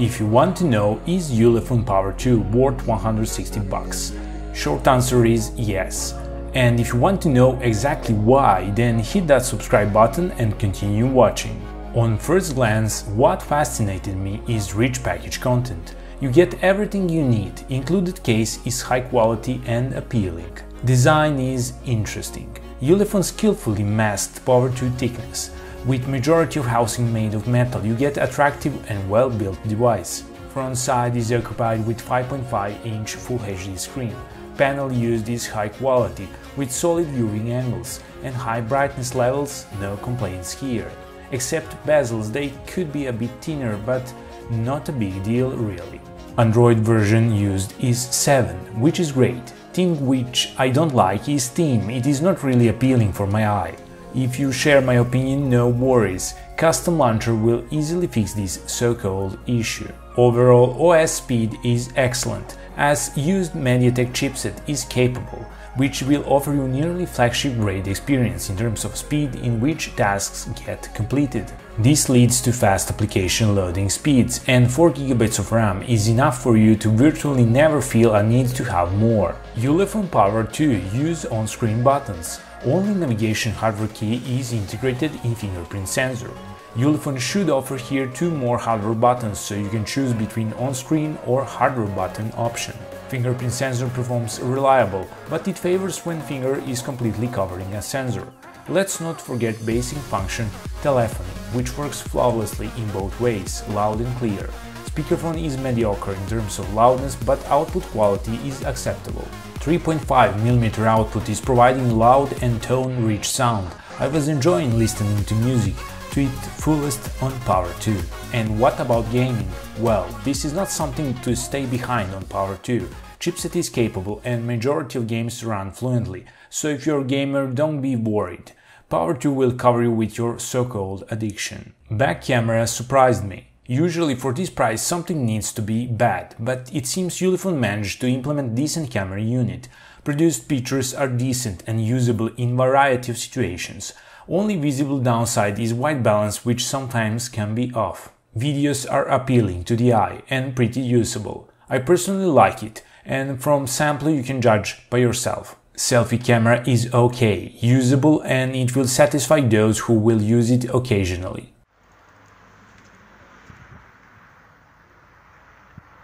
If you want to know, is Ulefone Power 2 worth 160 bucks? Short answer is yes. And if you want to know exactly why, then hit that subscribe button and continue watching. On first glance, what fascinated me is rich package content. You get everything you need, included case is high quality and appealing. Design is interesting. Ulefone skillfully masked Power 2 thickness. With majority of housing made of metal, you get attractive and well-built device. Front side is occupied with 5.5-inch Full HD screen. Panel used is high quality, with solid viewing angles and high brightness levels, no complaints here. Except bezels, they could be a bit thinner, but not a big deal really. Android version used is 7, which is great. Thing which I don't like is theme, it is not really appealing for my eye. If you share my opinion, no worries, custom launcher will easily fix this so-called issue. Overall, OS speed is excellent, as used MediaTek chipset is capable, which will offer you nearly flagship-grade experience in terms of speed in which tasks get completed. This leads to fast application loading speeds, and 4 GB of RAM is enough for you to virtually never feel a need to have more. Ulefone Power 2 use on-screen buttons. Only navigation hardware key is integrated in fingerprint sensor. Ulefone should offer here 2 more hardware buttons, so you can choose between on-screen or hardware button option. Fingerprint sensor performs reliable, but it favors when finger is completely covering a sensor. Let's not forget basic function telephony, which works flawlessly in both ways, loud and clear. Speakerphone is mediocre in terms of loudness, but output quality is acceptable. 3.5mm output is providing loud and tone-rich sound. I was enjoying listening to music to its fullest on Power 2. And what about gaming? Well, this is not something to stay behind on Power 2. Chipset is capable and majority of games run fluently, so if you're a gamer, don't be worried. Power 2 will cover you with your so-called addiction. Back camera surprised me. Usually for this price something needs to be bad, but it seems Ulefone managed to implement decent camera unit. Produced pictures are decent and usable in variety of situations. Only visible downside is white balance, which sometimes can be off. Videos are appealing to the eye and pretty usable. I personally like it, and from sample you can judge by yourself. Selfie camera is okay, usable, and it will satisfy those who will use it occasionally.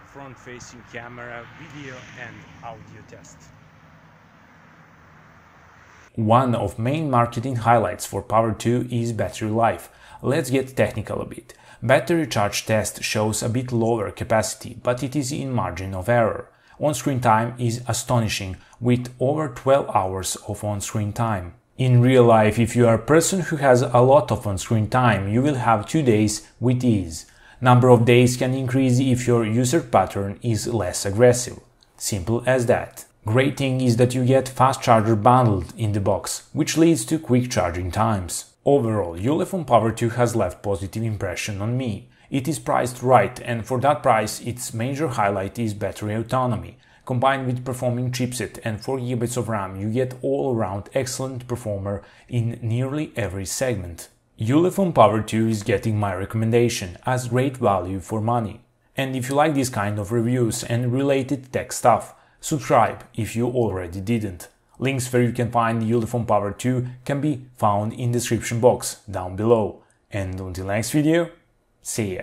Front-facing camera, video and audio test. One of main marketing highlights for Power 2 is battery life. Let's get technical a bit. Battery charge test shows a bit lower capacity, but it is in margin of error. On-screen time is astonishing, with over 12 hours of on-screen time. In real life, if you are a person who has a lot of on-screen time, you will have 2 days with ease. Number of days can increase if your user pattern is less aggressive. Simple as that. Great thing is that you get fast charger bundled in the box, which leads to quick charging times. Overall, Ulefone Power 2 has left positive impression on me. It is priced right, and for that price its major highlight is battery autonomy. Combined with performing chipset and 4 GB of RAM, you get all-around excellent performer in nearly every segment. Ulefone Power 2 is getting my recommendation as great value for money. And if you like this kind of reviews and related tech stuff, subscribe if you already didn't. Links where you can find Ulefone Power 2 can be found in description box down below. And until next video, see ya!